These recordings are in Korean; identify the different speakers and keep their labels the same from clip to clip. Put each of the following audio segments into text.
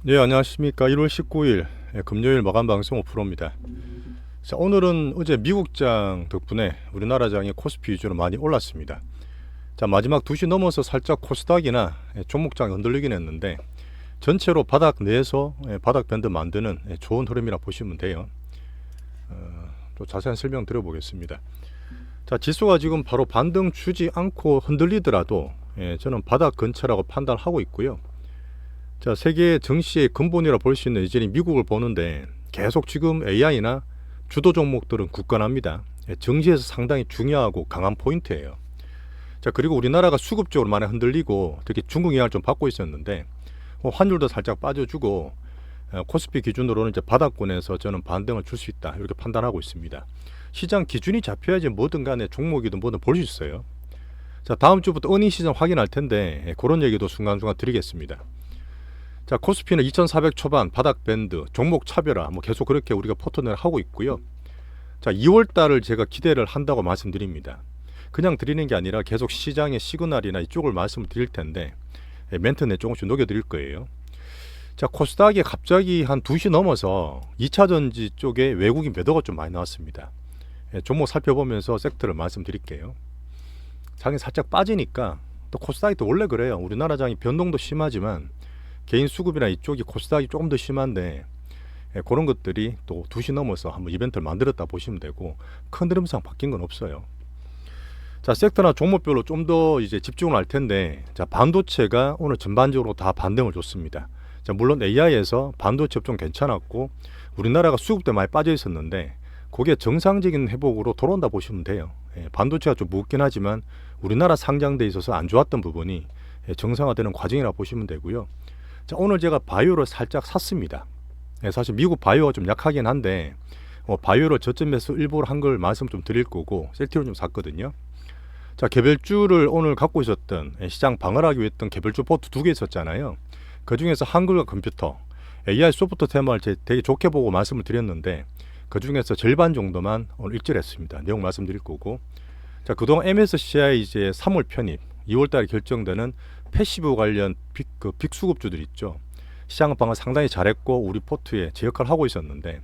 Speaker 1: 네, 안녕하십니까. 1월 19일 금요일 마감 방송 오프로입니다. 자, 오늘은 어제 미국장 덕분에 우리나라장이 코스피 위주로 많이 올랐습니다. 자, 마지막 2시 넘어서 살짝 코스닥이나 종목장이 흔들리긴 했는데 전체로 바닥 내에서 바닥 밴드 만드는 좋은 흐름이라 보시면 돼요. 또 자세한 설명 드려보겠습니다. 자, 지수가 지금 바로 반등 주지 않고 흔들리더라도 저는 바닥 근처라고 판단하고 있고요. 자, 세계 증시의 근본이라 볼 수 있는 여전히 미국을 보는데 계속 지금 AI나 주도 종목들은 굳건합니다. 증시에서 상당히 중요하고 강한 포인트예요. 자, 그리고 우리나라가 수급적으로 많이 흔들리고 특히 중국 영향을 좀 받고 있었는데 환율도 살짝 빠져주고 코스피 기준으로는 이제 바닥권에서 저는 반등을 줄 수 있다 이렇게 판단하고 있습니다. 시장 기준이 잡혀야지 뭐든 간에 종목이든 뭐든 볼 수 있어요. 자, 다음 주부터 어닝 시즌 확인할 텐데 그런 얘기도 순간순간 드리겠습니다. 자, 코스피는 2400 초반 바닥 밴드 종목 차별화 계속 그렇게 우리가 포토를 하고 있고요. 자, 2월 달을 제가 기대를 한다고 말씀드립니다. 그냥 드리는 게 아니라 계속 시장의 시그널이나 이쪽을 말씀을 드릴 텐데 멘트 내 조금씩 녹여드릴 거예요. 자, 코스닥이 갑자기 한 2시 넘어서 2차전지 쪽에 외국인 매도가 좀 많이 나왔습니다. 종목 살펴보면서 섹터를 말씀드릴게요. 장이 살짝 빠지니까 또 코스닥이 또 원래 그래요. 우리나라 장이 변동도 심하지만 개인 수급이나 이쪽이 코스닥이 조금 더 심한데 그런 것들이 또 2시 넘어서 한번 이벤트를 만들었다 보시면 되고 큰 흐름상 바뀐 건 없어요. 자, 섹터나 종목별로 좀 더 이제 집중을 할 텐데, 자, 반도체가 오늘 전반적으로 다 반등을 줬습니다. 자, 물론 AI에서 반도체 좀 괜찮았고 우리나라가 수급 때 많이 빠져 있었는데 그게 정상적인 회복으로 돌아온다 보시면 돼요. 반도체가 좀 무겁긴 하지만 우리나라 상장돼 있어서 안 좋았던 부분이 정상화되는 과정이라 보시면 되고요. 자, 오늘 제가 바이오를 살짝 샀습니다. 사실 미국 바이오가 좀 약하긴 한데 바이오를 저점에서 일부러 한 걸 말씀 좀 드릴 거고 셀티로 좀 샀거든요. 자, 개별주를 오늘 갖고 있었던 시장 방어하기 위해 했던 개별주 포트 2개 있었잖아요. 그 중에서 한글과 컴퓨터, AI 소프트 테마를 되게 좋게 보고 말씀을 드렸는데 그 중에서 절반 정도만 오늘 일절했습니다. 내용 말씀드릴 거고. 자, 그동안 MSCI 이제 3월 편입, 2월달에 결정되는 패시브 관련 빅수급주들 있죠. 시장 방어 상당히 잘했고 우리 포트에 제 역할을 하고 있었는데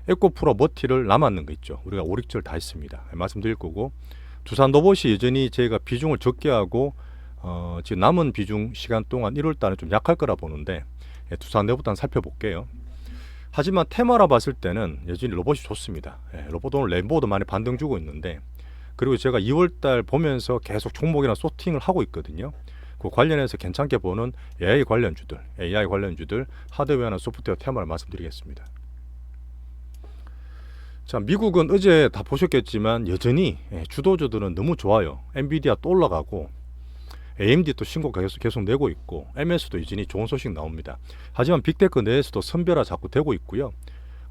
Speaker 1: 에코프로 머티를 남았는 거 있죠. 우리가 5, 6절 다 했습니다. 말씀드릴 거고. 두산 로봇이 여전히 제가 비중을 적게 하고 지금 남은 비중 시간 동안 1월달은 좀 약할 거라 보는데 두산 내부터 살펴볼게요. 하지만 테마라 봤을 때는 여전히 로봇이 좋습니다. 로봇 오늘 램보도 많이 반등 주고 있는데 그리고 제가 2월달 보면서 계속 종목이나 소팅을 하고 있거든요. 그 관련해서 괜찮게 보는 AI 관련주들 하드웨어나 소프트웨어 테마를 말씀드리겠습니다. 자, 미국은 어제 다 보셨겠지만 여전히 주도주들은 너무 좋아요. 엔비디아 또 올라가고 AMD 또 신고가 계속 내고 있고 MS도 여전히 좋은 소식 나옵니다. 하지만 빅테크 내에서도 선별화 자꾸 되고 있고요.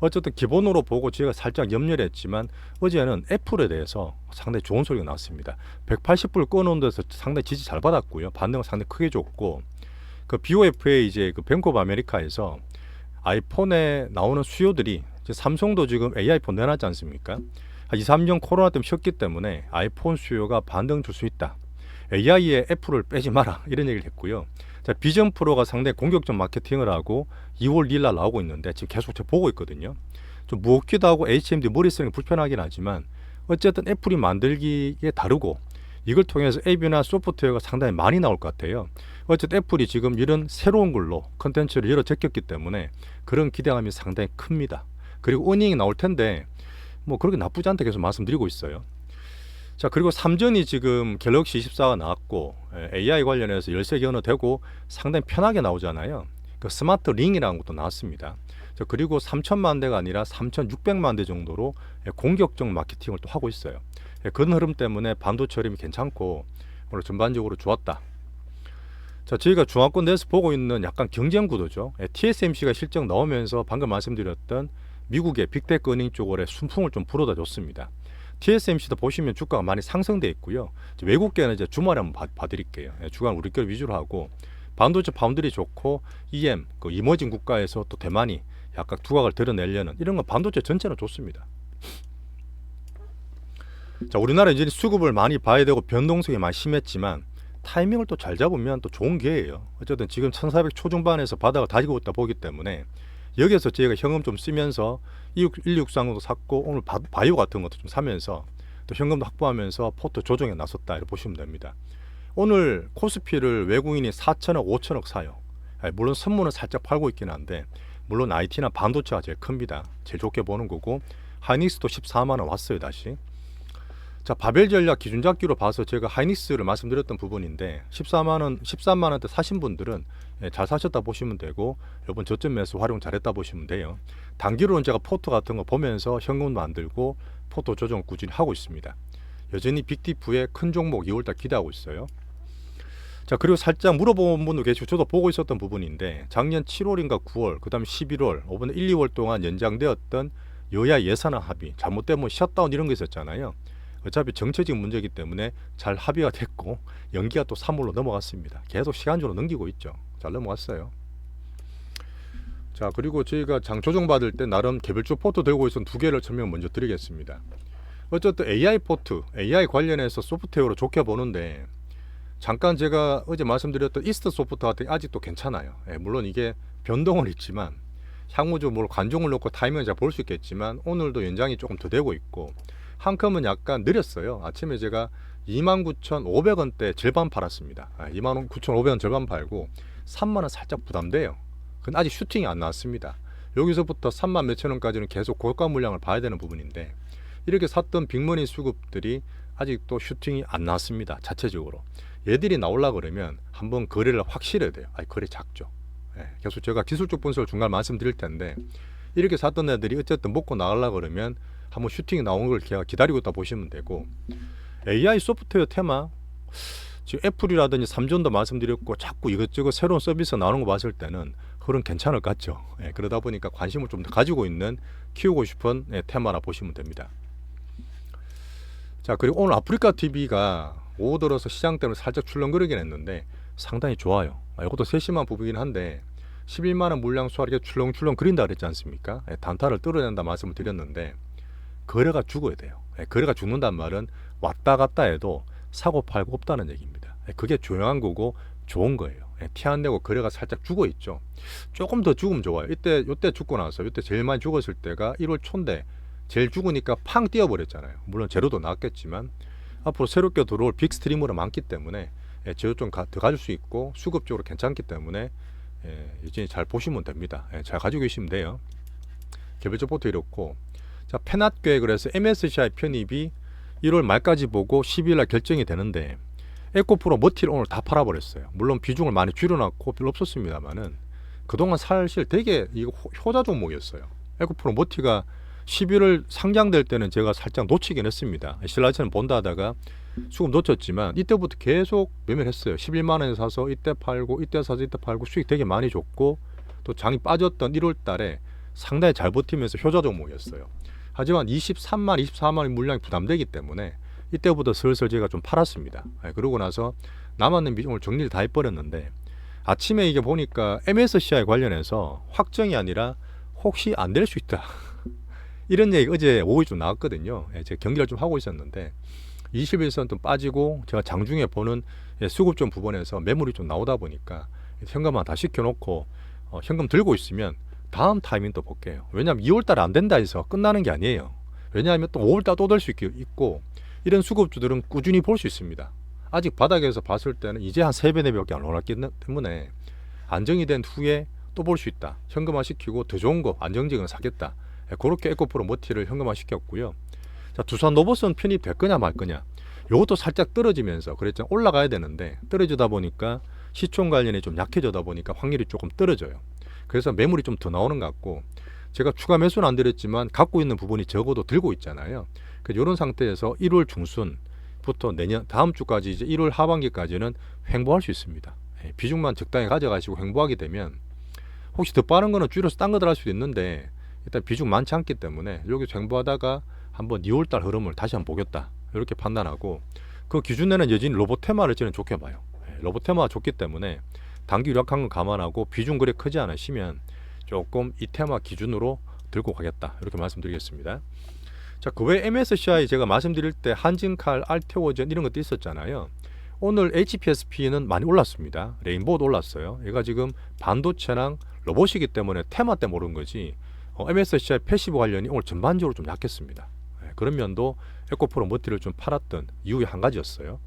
Speaker 1: 어쨌든 기본으로 보고 제가 살짝 염려를 했지만 어제는 애플에 대해서 상당히 좋은 소리가 나왔습니다. 180불 꺼놓은 데서 상당히 지지 잘 받았고요. 반등은 상당히 크게 줬고 그 BOFA 이제 그 뱅크 오브 아메리카에서 아이폰에 나오는 수요들이 삼성도 지금 AI폰 내놨지 않습니까? 2, 3년 코로나 때문에 쉬었기 때문에 아이폰 수요가 반등 줄 수 있다. AI에 애플을 빼지 마라 이런 얘기를 했고요. 자, 비전 프로가 상당히 공격적 마케팅을 하고 2월 2일 날 나오고 있는데 지금 계속 제가 보고 있거든요. 좀 무겁기도 하고 HMD 머리 쓰는 게 불편하긴 하지만 어쨌든 애플이 만들기에 다르고 이걸 통해서 앱이나 소프트웨어가 상당히 많이 나올 것 같아요. 어쨌든 애플이 지금 이런 새로운 걸로 컨텐츠를 열어 제꼈기 때문에 그런 기대감이 상당히 큽니다. 그리고 어닝이 나올 텐데 그렇게 나쁘지 않다 계속 말씀드리고 있어요. 자, 그리고 삼전이 지금 갤럭시 24가 나왔고 AI 관련해서 열쇠 견어되고 상당히 편하게 나오잖아요. 그 스마트 링이라는 것도 나왔습니다. 자, 그리고 3천만 대가 아니라 3,600만 대 정도로 공격적 마케팅을 또 하고 있어요. 그런 흐름 때문에 반도체 흐름이 괜찮고 오늘 전반적으로 좋았다. 자, 저희가 중화권 내에서 보고 있는 약간 경쟁 구도죠. TSMC가 실적 나오면서 방금 말씀드렸던 미국의 빅테크 어닝 쪽으로 순풍을 좀 불어다 줬습니다. TSMC도 보시면 주가가 많이 상승돼 있고요. 외국계는 이제 주말에 한번 봐드릴게요. 주간 우리 걸 위주로 하고 반도체 파운드리 좋고 EM 그 이머징 국가에서 또 대만이 약간 두각을 드러내려는 이런 건 반도체 전체는 좋습니다. 자, 우리나라 이제 수급을 많이 봐야 되고 변동성이 많이 심했지만 타이밍을 또 잘 잡으면 또 좋은 기회예요. 어쨌든 지금 1400 초중반에서 바닥을 다지고 있다 보기 때문에 여기에서 저희가 현금 좀 쓰면서 1630도 샀고 오늘 바이오 같은 것도 좀 사면서 또 현금도 확보하면서 포트 조정에 나섰다 이렇게 보시면 됩니다. 오늘 코스피를 외국인이 4천억 5천억 사요. 물론 선물은 살짝 팔고 있긴 한데 물론 IT나 반도체가 제일 큽니다. 제일 좋게 보는 거고 하이닉스도 14만원 왔어요 다시. 자, 바벨 전략 기준 잡기로 봐서 제가 하이닉스를 말씀드렸던 부분인데 13만원대 사신 분들은 잘 사셨다 보시면 되고 이번 저점 매수 활용 잘했다 보시면 돼요. 단기로는 제가 포트 같은 거 보면서 현금 만들고 포트 조정 꾸준히 하고 있습니다. 여전히 빅디프의 큰 종목 2월달 기대하고 있어요. 자, 그리고 살짝 물어본 분도 계시고 저도 보고 있었던 부분인데 작년 7월인가 9월 그 다음 11월 이번에 1, 2월 동안 연장되었던 여야 예산안 합의 잘못되면 셧다운 이런 거 있었잖아요. 어차피 정치적 문제이기 때문에 잘 합의가 됐고 연기가 또 3월로 넘어갔습니다. 계속 시간적으로 넘기고 있죠. 잘 넘어갔어요. 자, 그리고 저희가 장 조정 받을 때 나름 개별주 포트 들고 있었던 두 개를 설명 먼저 드리겠습니다. 어쨌든 AI 포트, AI 관련해서 소프트웨어로 좋게 보는데 잠깐 제가 어제 말씀드렸던 이스트 소프트 같은 게 아직도 괜찮아요. 물론 이게 변동은 있지만 향후적으로 관종을 놓고 타이밍을 잘 볼 수 있겠지만 오늘도 연장이 조금 더 되고 있고 한컴은 약간 느렸어요. 아침에 제가 29,500원대 절반 팔았습니다. 29,500원 절반 팔고 3만원 살짝 부담돼요. 근데 아직 슈팅이 안 나왔습니다. 여기서부터 3만 몇천 원까지는 계속 고가 물량을 봐야 되는 부분인데 이렇게 샀던 빅머니 수급들이 아직도 슈팅이 안 나왔습니다. 자체적으로. 얘들이 나오려고 그러면 한번 거래를 확실해야 돼요. 거래 작죠. 계속 제가 기술적 분석을 중간에 말씀드릴 텐데 이렇게 샀던 애들이 어쨌든 먹고 나가려고 그러면 한번 슈팅이 나오는 걸 기다리고 있다 보시면 되고 AI 소프트웨어 테마 지금 애플이라든지 삼전도 말씀드렸고 자꾸 이것저것 새로운 서비스 나오는 거 봤을 때는 흐름 괜찮을 것 같죠. 그러다 보니까 관심을 좀 더 가지고 있는 키우고 싶은 테마라 보시면 됩니다. 자, 그리고 오늘 아프리카 TV가 오후 들어서 시장 때문에 살짝 출렁거리긴 했는데 상당히 좋아요. 이것도 세심한 부분이긴 한데 11만원 물량 수하게 출렁출렁 그린다 그랬지 않습니까? 단타를 뚫어낸다 말씀을 드렸는데 거래가 죽어야 돼요. 거래가 죽는단 말은 왔다 갔다 해도 사고 팔고 없다는 얘기입니다. 그게 중요한 거고 좋은 거예요. 티 안 내고 거래가 살짝 죽어 있죠. 조금 더 죽으면 좋아요. 요때 죽고 나서 요때 제일 많이 죽었을 때가 1월 초인데 제일 죽으니까 팡 뛰어버렸잖아요. 물론 재료도 나왔겠지만 앞으로 새롭게 들어올 빅 스트리머가 많기 때문에 재료 좀 더 가질 수 있고 수급적으로 괜찮기 때문에 이제 잘 보시면 됩니다. 잘 가지고 계시면 돼요. 개별적 포트 이렇고 자, 페낫 계획을 해서 MSCI 편입이 1월 말까지 보고 12일날 결정이 되는데 에코프로 머티를 오늘 다 팔아버렸어요. 물론 비중을 많이 줄여놨고 별로 없었습니다만은 그동안 사실 되게 이거 효자 종목이었어요. 에코프로 머티가 11월 상장될 때는 제가 살짝 놓치긴 했습니다. 실라이트는 본다 하다가 수급 놓쳤지만 이때부터 계속 매매를 했어요. 11만원에 사서 이때 팔고 이때 사서 이때 팔고 수익 되게 많이 줬고 또 장이 빠졌던 1월 달에 상당히 잘 버티면서 효자 종목이었어요. 하지만 23만 24만원 물량이 부담되기 때문에 이때부터 슬슬 제가 좀 팔았습니다. 그러고 나서 남았는 비중을 정리를 다 해버렸는데 아침에 이게 보니까 MSCI 관련해서 확정이 아니라 혹시 안 될 수 있다 이런 얘기 어제 오후에 좀 나왔거든요. 제가 경기를 좀 하고 있었는데 21선 좀 빠지고 제가 장중에 보는 수급점 부분에서 매물이 좀 나오다 보니까 현금만 다 시켜놓고 현금 들고 있으면 다음 타이밍 또 볼게요. 왜냐하면 2월달에 안 된다 해서 끝나는 게 아니에요. 왜냐하면 또 5월달 또 될 수 있고 이런 수급주들은 꾸준히 볼 수 있습니다. 아직 바닥에서 봤을 때는 이제 한 3배, 4배밖에 안 올랐기 때문에 안정이 된 후에 또 볼 수 있다. 현금화 시키고 더 좋은 거 안정적인 거 사겠다. 그렇게 에코프로 머티를 현금화 시켰고요. 자, 두산 로봇은 편입될 거냐 말 거냐. 이것도 살짝 떨어지면서 그랬잖아요. 올라가야 되는데 떨어지다 보니까 시총 관련이 좀 약해지다 보니까 확률이 조금 떨어져요. 그래서 매물이 좀 더 나오는 것 같고 제가 추가 매수는 안 드렸지만 갖고 있는 부분이 적어도 들고 있잖아요. 그래서 이런 상태에서 1월 중순부터 내년 다음 주까지 이제 1월 하반기까지는 횡보할 수 있습니다. 비중만 적당히 가져가시고 횡보하게 되면 혹시 더 빠른 거는 줄여서 딴 거 들어갈 수도 있는데 일단 비중 많지 않기 때문에 여기서 횡보하다가 한번 2월달 흐름을 다시 한번 보겠다 이렇게 판단하고 그 기준에는 여전히 로봇 테마를 저는 좋게 봐요. 로봇 테마가 좋기 때문에 단기 유력한 건 감안하고 비중 그리 크지 않으시면 조금 이 테마 기준으로 들고 가겠다 이렇게 말씀드리겠습니다. 자, 그 외에 MSCI 제가 말씀드릴 때 한진칼, 알테오젠 이런 것도 있었잖아요. 오늘 HPSP는 많이 올랐습니다. 레인보우도 올랐어요. 얘가 지금 반도체랑 로봇이기 때문에 테마 때문에 오른 거지 MSCI 패시브 관련이 오늘 전반적으로 좀 약했습니다. 그런 면도 에코프로 머티를 좀 팔았던 이유의 한 가지였어요.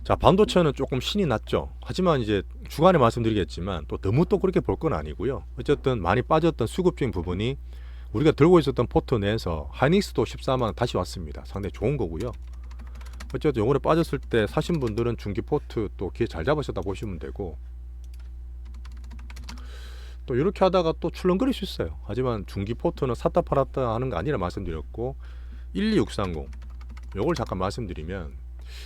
Speaker 1: 자, 반도체는 조금 신이 났죠. 하지만 이제 주간에 말씀드리겠지만 또 너무 또 그렇게 볼 건 아니고요. 어쨌든 많이 빠졌던 수급적인 부분이 우리가 들고 있었던 포트 내에서 하이닉스도 14만 다시 왔습니다. 상당히 좋은 거고요. 어쨌든 요번에 빠졌을 때 사신 분들은 중기 포트 또 기회 잘 잡으셨다 보시면 되고, 또 이렇게 하다가 또 출렁거릴 수 있어요. 하지만 중기 포트는 샀다 팔았다 하는 거 아니라 말씀드렸고, 12630 요걸 잠깐 말씀드리면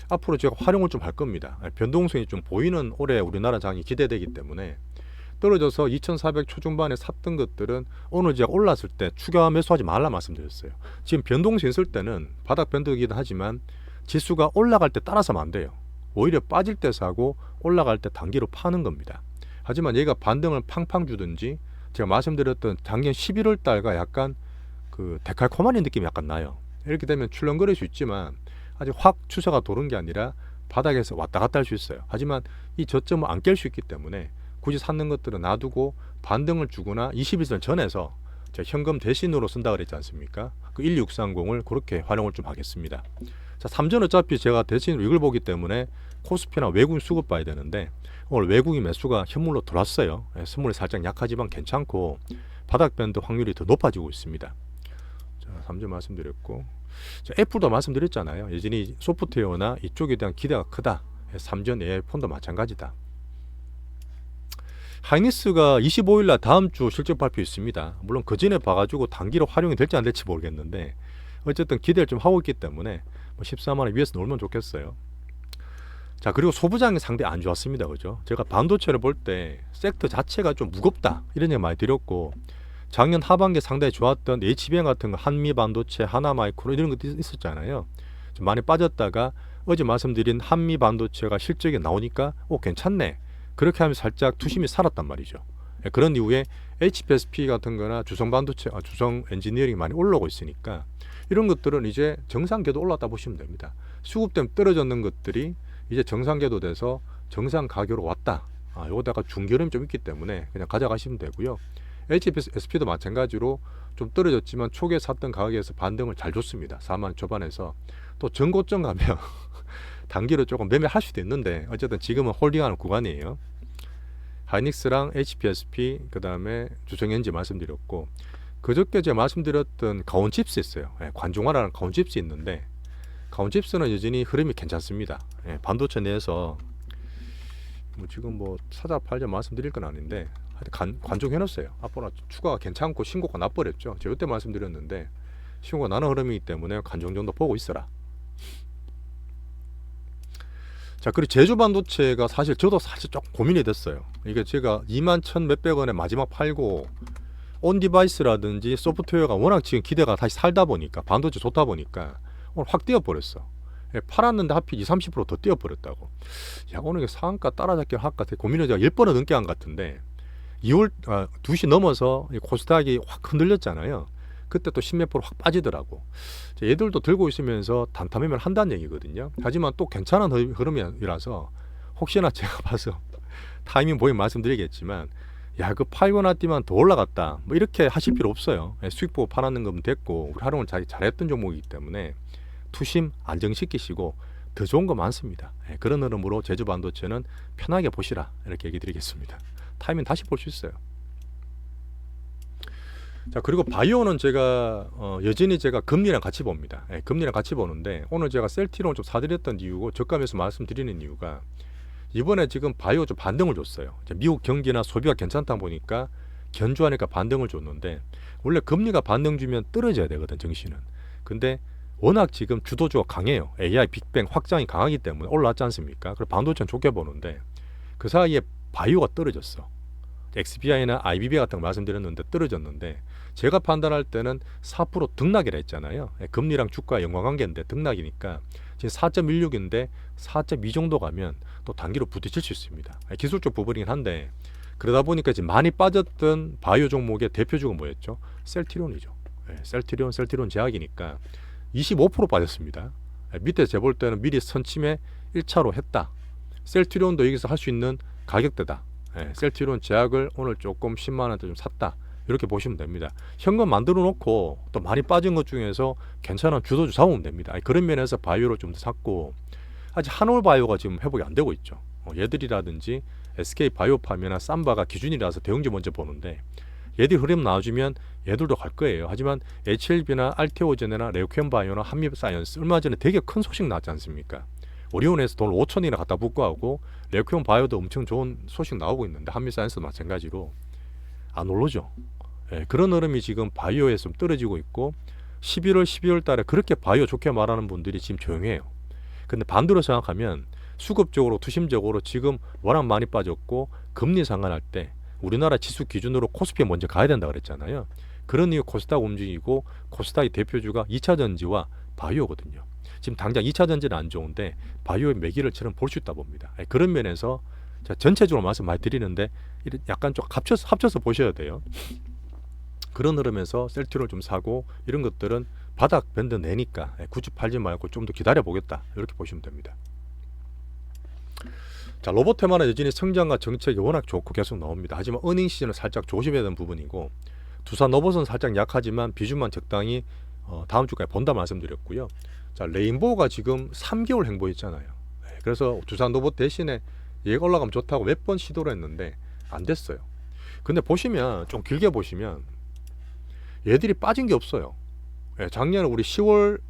Speaker 1: 앞으로 제가 활용을 좀 할 겁니다. 변동성이 좀 보이는 올해 우리나라 장이 기대되기 때문에 떨어져서 2400 초중반에 샀던 것들은 오늘 제가 올랐을 때 추가 매수하지 말라 말씀드렸어요. 지금 변동성 있을 때는 바닥 변동이긴 하지만 지수가 올라갈 때 따라서면 안 돼요. 오히려 빠질 때 사고 올라갈 때 단기로 파는 겁니다. 하지만 얘가 반등을 팡팡 주든지, 제가 말씀드렸던 작년 11월 달과 약간 그 데칼코마니 느낌이 약간 나요. 이렇게 되면 출렁거릴 수 있지만 아직 확 추세가 도는 게 아니라 바닥에서 왔다 갔다 할 수 있어요. 하지만 이 저점을 안 깰 수 있기 때문에 굳이 샀는 것들은 놔두고 반등을 주거나 21선 전에서 제가 현금 대신으로 쓴다 그랬지 않습니까? 그 1630을 그렇게 활용을 좀 하겠습니다. 자, 3전 어차피 제가 대신으로 이걸 보기 때문에 코스피나 외국인 수급 봐야 되는데 오늘 외국인 매수가 현물로 들어왔어요. 선물이 살짝 약하지만 괜찮고 바닥 밴드 확률이 더 높아지고 있습니다. 자, 3전 말씀드렸고, 자, 애플도 말씀드렸잖아요. 여전히 소프트웨어나 이쪽에 대한 기대가 크다. 3전 AI폰도 마찬가지다. 하이닉스가 25일날 다음 주 실적 발표 있습니다. 물론 그 전에 봐가지고 단기로 활용이 될지 안 될지 모르겠는데 어쨌든 기대를 좀 하고 있기 때문에 14만원 위에서 놀면 좋겠어요. 자, 그리고 소부장이 상당히 안 좋았습니다. 그죠? 제가 반도체를 볼 때 섹터 자체가 좀 무겁다 이런 얘기 많이 드렸고, 작년 하반기에 상당히 좋았던 HBM 같은 거, 한미 반도체, 하나마이크로 이런 것도 있었잖아요. 좀 많이 빠졌다가 어제 말씀드린 한미 반도체가 실적이 나오니까 괜찮네. 그렇게 하면 살짝 투심이 살았단 말이죠. 그런 이후에 HPSP 같은 거나 주성 반도체, 주성 엔지니어링이 많이 올라오고 있으니까 이런 것들은 이제 정상 궤도 올랐다 보시면 됩니다. 수급 때문에 떨어졌는 것들이 이제 정상 궤도 돼서 정상 가격으로 왔다. 요거다가 중결음이 좀 있기 때문에 그냥 가져가시면 되고요. HPSP도 마찬가지로 좀 떨어졌지만 초기에 샀던 가격에서 반등을 잘 줬습니다. 4만 초반에서 또 전고점 가면 단기로 조금 매매할 수도 있는데 어쨌든 지금은 홀딩하는 구간이에요. 하이닉스랑 HPSP, 그 다음에 주성엔지 말씀드렸고, 그저께 제가 말씀드렸던 가온칩스 있어요. 관종화라는 가온칩스 있는데 가온칩스는 여전히 흐름이 괜찮습니다. 반도체 내에서 지금 사자 팔자 말씀드릴 건 아닌데 관종해놨어요. 앞으로 추가가 괜찮고 신고가 나버렸죠. 제가 그때 말씀드렸는데 신고가 나는 흐름이기 때문에 관종 정도 보고 있어라. 자, 그리고 제주 반도체가 사실 저도 사실 조금 고민이 됐어요. 이게 제가 2만 몇백 원에 마지막 팔고 온 디바이스라든지 소프트웨어가 워낙 지금 기대가 다시 살다 보니까 반도체 좋다 보니까 오늘 확 뛰어버렸어. 팔았는데 하필 20, 30% 더 뛰어버렸다고. 야, 오늘 상한가 따라잡기 할까 고민을 제가 10번은 넘게 한 것 같은데 2월 2시 넘어서 코스닥이 확 흔들렸잖아요. 그때 또 10몇 프로 확 빠지더라고. 얘들도 들고 있으면서 단타 매매를 한다는 얘기거든요. 하지만 또 괜찮은 흐름이라서 혹시나 제가 봐서 타이밍 보이면 말씀드리겠지만, 야, 그 팔고 났지만 더 올라갔다 이렇게 하실 필요 없어요. 수익 보고 팔았는 거면 됐고, 우리 활용을 잘했던 종목이기 때문에 투심 안정시키시고 더 좋은 거 많습니다. 그런 흐름으로 제주 반도체는 편하게 보시라 이렇게 얘기 드리겠습니다. 타이밍 다시 볼 수 있어요. 자, 그리고 바이오는 제가 여전히 제가 금리랑 같이 봅니다. 금리랑 같이 보는데 오늘 제가 셀티론 좀 사드렸던 이유고 저가면서 말씀드리는 이유가 이번에 지금 바이오 좀 반등을 줬어요. 미국 경기나 소비가 괜찮다 보니까 견주하니까 반등을 줬는데 원래 금리가 반등 주면 떨어져야 되거든, 정신은. 근데 워낙 지금 주도주가 강해요. AI 빅뱅 확장이 강하기 때문에 올라왔지 않습니까? 그래서 반도체는 좋게 보는데 그 사이에 바이오가 떨어졌어. XBI나 IBB 같은 거 말씀드렸는데 떨어졌는데 제가 판단할 때는 4% 등락이라 했잖아요. 금리랑 주가 연관관계인데 등락이니까 지금 4.16인데 4.2 정도 가면 또 단기로 부딪힐 수 있습니다. 기술적 부분이긴 한데 그러다 보니까 지금 많이 빠졌던 바이오 종목의 대표주가 뭐였죠? 셀트리온이죠. 셀트리온 제약이니까 25% 빠졌습니다. 밑에 재볼 때는 미리 선침해 1차로 했다. 셀트리온도 여기서 할 수 있는 가격대다. 셀트리온 제약을 오늘 조금 10만 원대 좀 샀다. 이렇게 보시면 됩니다. 현금 만들어 놓고 또 많이 빠진 것 중에서 괜찮은 주도주 잡으면 됩니다. 그런 면에서 바이오를 좀 더 샀고, 아직 한올바이오가 지금 회복이 안 되고 있죠. 얘들이라든지 SK바이오팜이나 삼바가 기준이라서 대형주 먼저 보는데, 얘들이 흐름 나와주면 얘들도 갈 거예요. 하지만 HLB나 알테오제네나 레오켄바이오나 한미사이언스 얼마 전에 되게 큰 소식 나왔지 않습니까? 오리온에서 돈 5천이나 갖다 붓고 하고, 레오켄바이오도 엄청 좋은 소식 나오고 있는데 한미사이언스도 마찬가지로 안 오르죠. 그런 흐름이 지금 바이오에서 좀 떨어지고 있고, 11월 12월 달에 그렇게 바이오 좋게 말하는 분들이 지금 조용해요. 근데 반대로 생각하면 수급적으로 투심적으로 지금 워낙 많이 빠졌고, 금리 상한할 때 우리나라 지수 기준으로 코스피에 먼저 가야 된다 그랬잖아요. 그런 이유 코스닥 움직이고, 코스닥의 대표주가 2차전지와 바이오거든요. 지금 당장 2차전지는 안 좋은데 바이오의 매기를 저는 볼 수 있다 봅니다. 그런 면에서 제가 전체적으로 말씀 많이 드리는데 약간 좀 합쳐서 보셔야 돼요. 그런 흐름에서 셀트리온을 좀 사고, 이런 것들은 바닥 밴드 내니까 굳이 팔지 말고 좀 더 기다려 보겠다, 이렇게 보시면 됩니다. 자, 로봇테마는 여전히 성장과 정책이 워낙 좋고 계속 나옵니다. 하지만 어닝 시즌은 살짝 조심해야 되는 부분이고, 두산 로봇은 살짝 약하지만 비중만 적당히 다음 주까지 본다 말씀드렸고요. 자, 레인보우가 지금 3개월 행보했잖아요. 그래서 두산 로봇 대신에 얘가 올라가면 좋다고 몇 번 시도를 했는데 안 됐어요. 근데 보시면 좀 길게 보시면 얘들이 빠진 게 없어요. 작년에 우리 10월,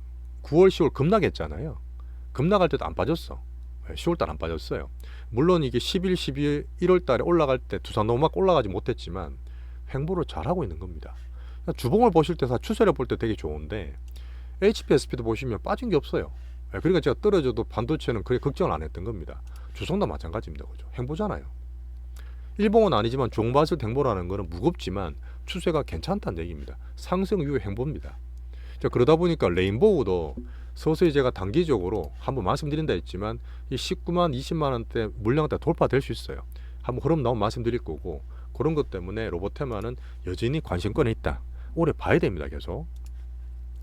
Speaker 1: 9월, 10월 급락했잖아요. 급락할 때도 안 빠졌어. 10월달 안 빠졌어요. 물론 이게 11, 12, 1월 달에 올라갈 때 두산 너무 막 올라가지 못했지만 행보를 잘하고 있는 겁니다. 주봉을 보실 때 추세를 볼 때 되게 좋은데, HPSP도 보시면 빠진 게 없어요. 그러니까 제가 떨어져도 반도체는 그렇게 걱정을 안 했던 겁니다. 주성도 마찬가지입니다. 그죠? 행보잖아요. 일봉은 아니지만 종바스 행보라는 거는 무겁지만 추세가 괜찮다는 얘기입니다. 상승 이후의 행보입니다. 자, 그러다 보니까 레인보우도 서서히 제가 단기적으로 한번 말씀드린다 했지만 이 19만 20만 원대 물량대 돌파될 수 있어요. 한번 흐름 나오면 말씀드릴 거고, 그런 것 때문에 로봇테마는 여전히 관심권에 있다. 올해 봐야 됩니다. 계속.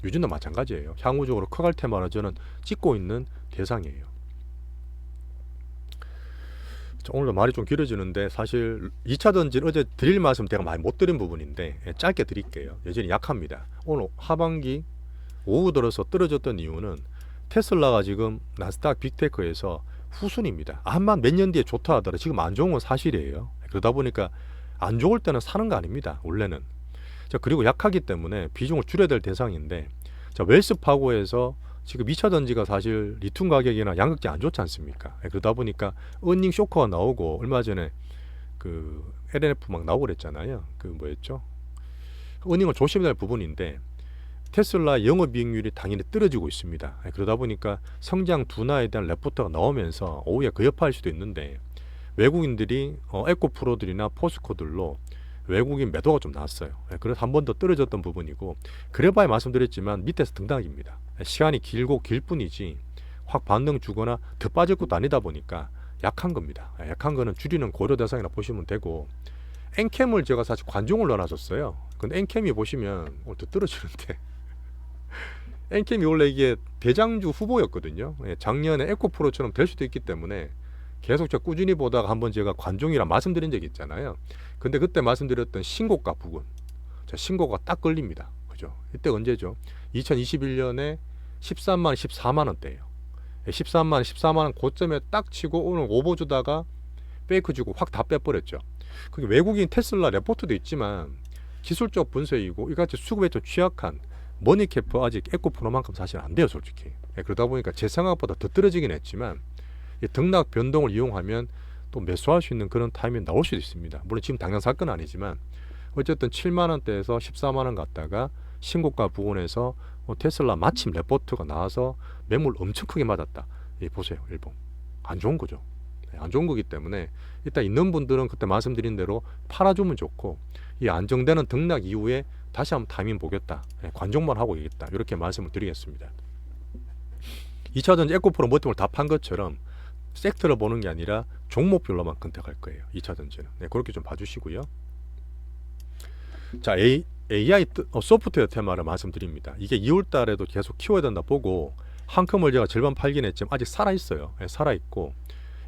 Speaker 1: 유진도 마찬가지예요. 향후적으로 커갈 테마를 저는 찍고 있는 대상이에요. 자, 오늘도 말이 좀 길어지는데 사실 2차 전지는 어제 드릴 말씀 제가 많이 못 드린 부분인데 짧게 드릴게요. 여전히 약합니다. 오늘 하반기 오후 들어서 떨어졌던 이유는 테슬라가 지금 나스닥 빅테크에서 후순입니다. 한만 몇 년 뒤에 좋다 하더라도 지금 안 좋은 건 사실이에요. 그러다 보니까 안 좋을 때는 사는 거 아닙니다. 원래는. 자, 그리고 약하기 때문에 비중을 줄여야 될 대상인데, 자, 웰스파고에서 지금 2차 전지가 사실 리튬 가격이나 양극재 안 좋지 않습니까? 그러다 보니까 어닝 쇼크가 나오고, 얼마 전에 그 LNF 막 나오고 그랬잖아요. 그 뭐였죠? 어닝을 조심해야 될 부분인데 테슬라 영업이익률이 당연히 떨어지고 있습니다. 그러다 보니까 성장 둔화에 대한 레포트가 나오면서 오후에 그 여파일 수도 있는데, 외국인들이 에코프로들이나 포스코들로 외국인 매도가 좀 나왔어요. 그래서 한 번 더 떨어졌던 부분이고, 그래봐야 말씀드렸지만 밑에서 등락입니다. 시간이 길고 길 뿐이지 확 반등 주거나 더 빠질 것도 아니다 보니까 약한 겁니다. 약한 거는 줄이는 고려 대상이라 보시면 되고, 엔캠을 제가 사실 관종을 넣어놨었어요. 근데 엔캠이 보시면 오늘 더 떨어지는데 엔캠이 원래 이게 대장주 후보였거든요. 작년에 에코프로처럼 될 수도 있기 때문에 계속 제가 꾸준히 보다가 한번 제가 관종이라 말씀드린 적이 있잖아요. 근데 그때 말씀드렸던 신고가 부근, 신고가 딱 걸립니다. 그죠? 이때 언제죠? 2021년에 13만 원, 14만 원대예요. 13만 원, 14만 원 고점에 딱 치고 오늘 오버 주다가 페이크 주고 확 다 빼버렸죠. 그게 외국인 테슬라 레포트도 있지만 기술적 분석이고 이같이 수급에 좀 취약한 머니캐프 아직 에코프로만큼 사실 안 돼요, 솔직히. 그러다 보니까 제 생각보다 더 떨어지긴 했지만 이 등락 변동을 이용하면 또 매수할 수 있는 그런 타이밍이 나올 수도 있습니다. 물론 지금 당장 살 건 아니지만 어쨌든 7만 원대에서 14만 원 갔다가 신고가 부근에서 테슬라 마침 레포트가 나와서 매물 엄청 크게 맞았다. 보세요, 일봉 안 좋은 거죠. 안 좋은 거기 때문에 일단 있는 분들은 그때 말씀드린 대로 팔아주면 좋고, 이 안정되는 등락 이후에 다시 한번 타이밍 보겠다, 관종만 하고 있겠다, 이렇게 말씀을 드리겠습니다. 2차전지 에코프로 머티몰 다 판 것처럼 섹터를 보는 게 아니라 종목별로만 선택할 거예요. 2차전지는. 그렇게 좀 봐주시고요. 자, AI 소프트웨어 테마를 말씀드립니다. 이게 2월 달에도 계속 키워야 된다 보고, 한컴을 절반 팔긴 했지만 아직 살아있어요. 예, 살아있고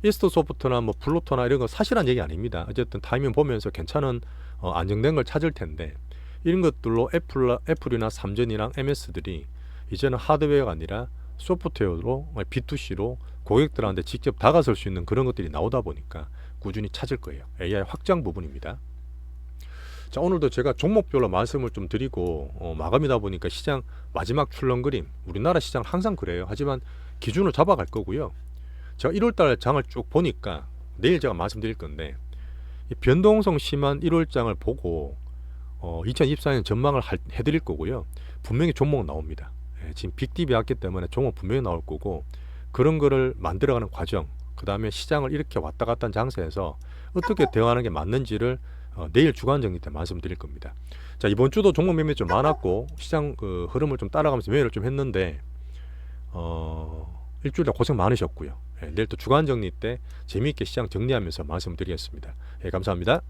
Speaker 1: 이스트 소프트나 뭐 블루토나 이런 거 사실한 얘기 아닙니다. 어쨌든 타이밍 보면서 괜찮은 안정된 걸 찾을 텐데 이런 것들로 애플이나 삼전이랑 MS들이 이제는 하드웨어가 아니라 소프트웨어로 B2C로 고객들한테 직접 다가설 수 있는 그런 것들이 나오다 보니까 꾸준히 찾을 거예요. AI 확장 부분입니다. 자, 오늘도 제가 종목별로 말씀을 좀 드리고 마감이다 보니까 시장 마지막 출렁그림, 우리나라 시장 항상 그래요. 하지만 기준을 잡아갈 거고요. 제가 1월달 장을 쭉 보니까 내일 제가 말씀드릴 건데 이 변동성 심한 1월장을 보고 2024년 전망을 해드릴 거고요. 분명히 종목 나옵니다. 예, 지금 빅딥이 왔기 때문에 종목 분명히 나올 거고 그런 거를 만들어가는 과정, 그 다음에 시장을 이렇게 왔다 갔다 하는 장세에서 어떻게 대응하는 게 맞는지를 내일 주간 정리 때 말씀드릴 겁니다. 자, 이번 주도 종목 매매 좀 많았고 시장 그 흐름을 좀 따라가면서 매매를 좀 했는데 일주일 다 고생 많으셨고요. 예, 내일 또 주간 정리 때 재미있게 시장 정리하면서 말씀드리겠습니다. 예, 감사합니다.